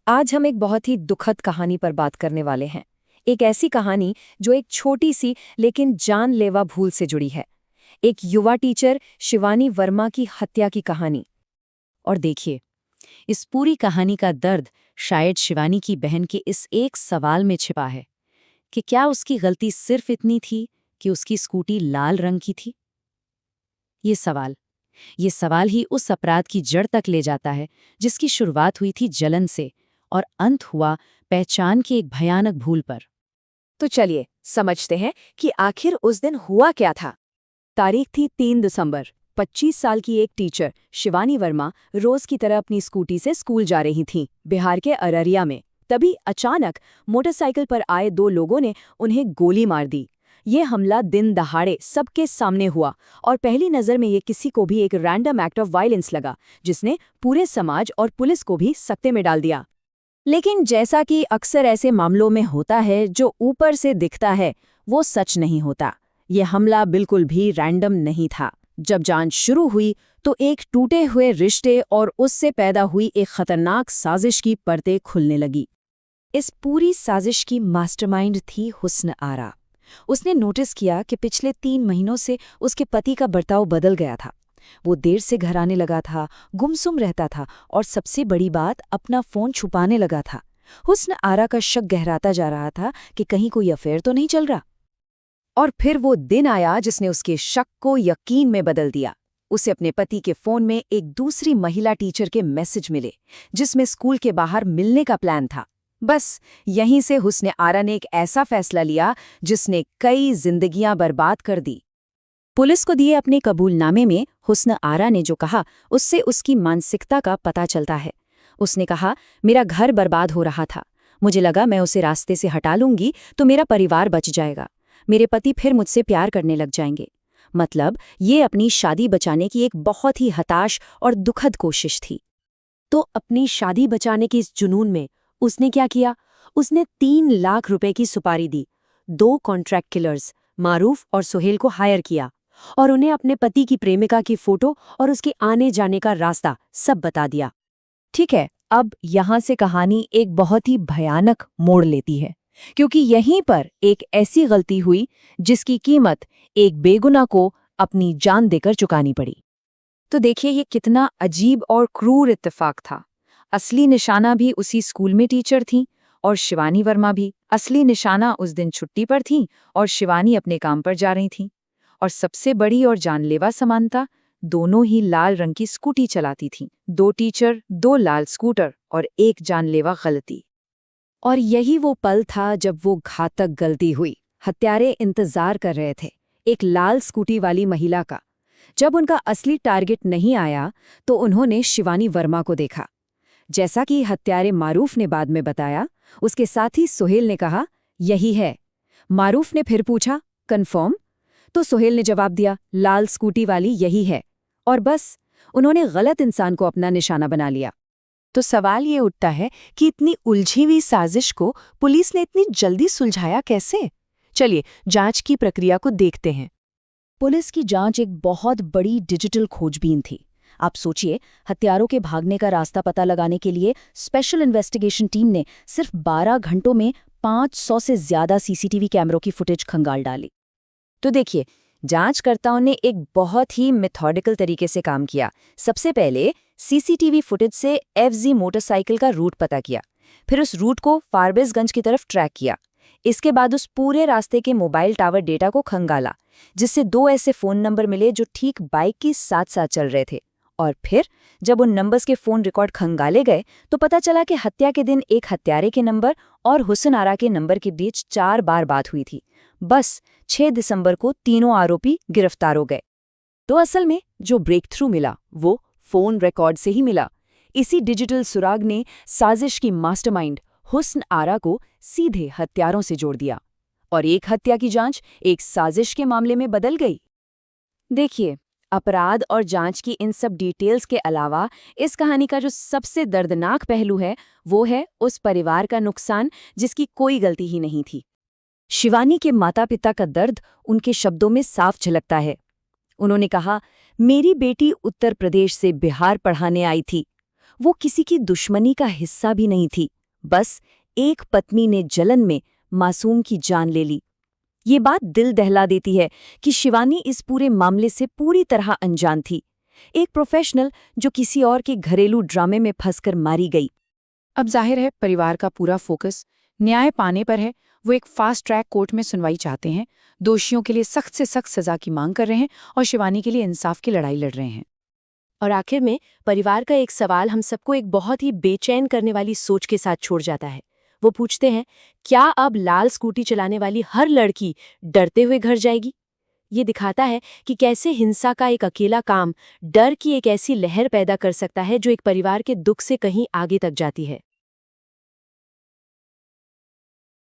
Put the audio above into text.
आज हम एक बहुत ही दुखद कहानी पर बात करने वाले हैं। एक ऐसी कहानी जो एक छोटी सी लेकिन जानलेवा भूल से जुड़ी है। एक युवा टीचर शिवानी वर्मा की हत्या की कहानी। और देखिए, इस पूरी कहानी का दर्द शायद शिवानी की बहन के इस एक सवाल में छिपा है कि क्या उसकी गलती सिर्फ इतनी थी कि उसकी स्कूटी लाल रंग की थी। ये सवाल ये सवाल ही उस अपराध की जड़ तक ले जाता है जिसकी शुरुआत हुई थी जलन से और अंत हुआ पहचान की एक भयानक भूल पर। तो चलिए समझते हैं कि आखिर उस दिन हुआ क्या था। तारीख थी 3 दिसंबर। 25 साल की एक टीचर शिवानी वर्मा रोज की तरह अपनी स्कूटी से स्कूल जा रही थीं, बिहार के अररिया में। तभी अचानक मोटरसाइकिल पर आए दो लोगों ने उन्हें गोली मार दी। ये हमला दिन दहाड़े सबके सामने हुआ और पहली नज़र में ये किसी को भी एक रैंडम एक्ट ऑफ वायलेंस लगा, जिसने पूरे समाज और पुलिस को भी सकते में डाल दिया। लेकिन जैसा कि अक्सर ऐसे मामलों में होता है, जो ऊपर से दिखता है वो सच नहीं होता। ये हमला बिल्कुल भी रैंडम नहीं था। जब जांच शुरू हुई तो एक टूटे हुए रिश्ते और उससे पैदा हुई एक खतरनाक साजिश की परतें खुलने लगी। इस पूरी साजिश की मास्टरमाइंड थी हुस्न आरा। उसने नोटिस किया कि पिछले 3 महीनों से उसके पति का बर्ताव बदल गया था। वो देर से घर आने लगा था, गुमसुम रहता था और सबसे बड़ी बात, अपना फोन छुपाने लगा था। हुस्न आरा का शक गहराता जा रहा था कि कहीं कोई अफेयर तो नहीं चल रहा। और फिर वो दिन आया जिसने उसके शक को यकीन में बदल दिया। उसे अपने पति के फोन में एक दूसरी महिला टीचर के मैसेज मिले, जिसमें स्कूल के बाहर मिलने का प्लान था। बस यहीं से हुस्न आरा ने एक ऐसा फैसला लिया जिसने कई जिंदगियां बर्बाद कर दी। पुलिस को दिए अपने कबूलनामे में हुस्न आरा ने जो कहा, उससे उसकी मानसिकता का पता चलता है। उसने कहा, मेरा घर बर्बाद हो रहा था। मुझे लगा मैं उसे रास्ते से हटा लूंगी तो मेरा परिवार बच जाएगा। मेरे पति फिर मुझसे प्यार करने लग जाएंगे। मतलब ये अपनी शादी बचाने की एक बहुत ही हताश और दुखद कोशिश थी। तो अपनी शादी बचाने की इस जुनून में उसने क्या किया? उसने 3 लाख रुपए की सुपारी दी। 2 कॉन्ट्रैक्ट किलर्स, मारूफ और सुहेल को हायर किया और उन्हें अपने पति की प्रेमिका की फोटो और उसके आने जाने का रास्ता सब बता दिया। ठीक है, अब यहाँ से कहानी एक बहुत ही भयानक मोड़ लेती है, क्योंकि यहीं पर एक ऐसी गलती हुई जिसकी कीमत एक बेगुनाह को अपनी जान देकर चुकानी पड़ी। तो देखिए ये कितना अजीब और क्रूर इत्तेफाक था। असली निशाना भी उसी स्कूल में टीचर थीं और शिवानी वर्मा भी। असली निशाना उस दिन छुट्टी पर थीं और शिवानी अपने काम पर जा रही थीं। और सबसे बड़ी और जानलेवा समानता, दोनों ही लाल रंग की स्कूटी चलाती थीं। 2 टीचर, 2 लाल स्कूटर और एक जानलेवा गलती। और यही वो पल था जब वो घातक गलती हुई। हत्यारे इंतजार कर रहे थे एक लाल स्कूटी वाली महिला का। जब उनका असली टारगेट नहीं आया तो उन्होंने शिवानी वर्मा को देखा। जैसा कि हत्यारे मारूफ ने बाद में बताया, उसके साथी सुहेल ने कहा, यही है। मारूफ ने फिर पूछा, कंफर्म? तो सुहेल ने जवाब दिया, लाल स्कूटी वाली यही है। और बस उन्होंने गलत इंसान को अपना निशाना बना लिया। तो सवाल ये उठता है कि इतनी उलझी हुई साजिश को पुलिस ने इतनी जल्दी सुलझाया कैसे? चलिए जांच की प्रक्रिया को देखते हैं। पुलिस की जांच एक बहुत बड़ी डिजिटल खोजबीन थी। आप सोचिए, हत्यारों के भागने का रास्ता पता लगाने के लिए स्पेशल इन्वेस्टिगेशन टीम ने सिर्फ 12 घंटों में 500 से ज्यादा सीसीटीवी कैमरों की फुटेज खंगाल डाली। तो देखिए, जांचकर्ताओं ने एक बहुत ही मेथोडिकल तरीके से काम किया। सबसे पहले सीसीटीवी फुटेज से एफजी मोटरसाइकिल का रूट पता किया, फिर उस रूट को फारबिसगंज की तरफ ट्रैक किया। इसके बाद उस पूरे रास्ते के मोबाइल टावर डेटा को खंगाला, जिससे 2 ऐसे फोन नंबर मिले जो ठीक बाइक के साथ साथ चल रहे थे। और फिर जब उन नंबर्स के फोन रिकॉर्ड खंगाले गए तो पता चला कि हत्या के दिन एक हत्यारे के नंबर और हुस्न आरा के नंबर के बीच 4 बार बात हुई थी। बस 6 दिसंबर को तीनों आरोपी गिरफ्तार हो गए। तो असल में जो ब्रेक थ्रू मिला वो फोन रिकॉर्ड से ही मिला। इसी डिजिटल सुराग ने साजिश की मास्टरमाइंड हुस्न आरा को सीधे हत्यारों से जोड़ दिया और एक हत्या की जांच एक साजिश के मामले में बदल गई। देखिए, अपराध और जांच की इन सब डिटेल्स के अलावा इस कहानी का जो सबसे दर्दनाक पहलू है वो है उस परिवार का नुकसान जिसकी कोई गलती ही नहीं थी। शिवानी के माता पिता का दर्द उनके शब्दों में साफ झलकता है। उन्होंने कहा, मेरी बेटी उत्तर प्रदेश से बिहार पढ़ाने आई थी। वो किसी की दुश्मनी का हिस्सा भी नहीं थी, बस एक पत्नी ने जलन में मासूम की जान ले ली। ये बात दिल दहला देती है कि शिवानी इस पूरे मामले से पूरी तरह अनजान थी, एक प्रोफेशनल जो किसी और के घरेलू ड्रामे में फंसकर मारी गई। अब जाहिर है परिवार का पूरा फोकस न्याय पाने पर है। वो एक फास्ट ट्रैक कोर्ट में सुनवाई चाहते हैं, दोषियों के लिए सख्त से सख्त सजा की मांग कर रहे हैं और शिवानी के लिए इंसाफ की लड़ाई लड़ रहे हैं। और आखिर में परिवार का एक सवाल हम सबको एक बहुत ही बेचैन करने वाली सोच के साथ छोड़ जाता है। वो पूछते हैं, क्या अब लाल स्कूटी चलाने वाली हर लड़की डरते हुए घर जाएगी? ये दिखाता है कि कैसे हिंसा का एक अकेला काम डर की एक ऐसी लहर पैदा कर सकता है जो एक परिवार के दुख से कहीं आगे तक जाती है।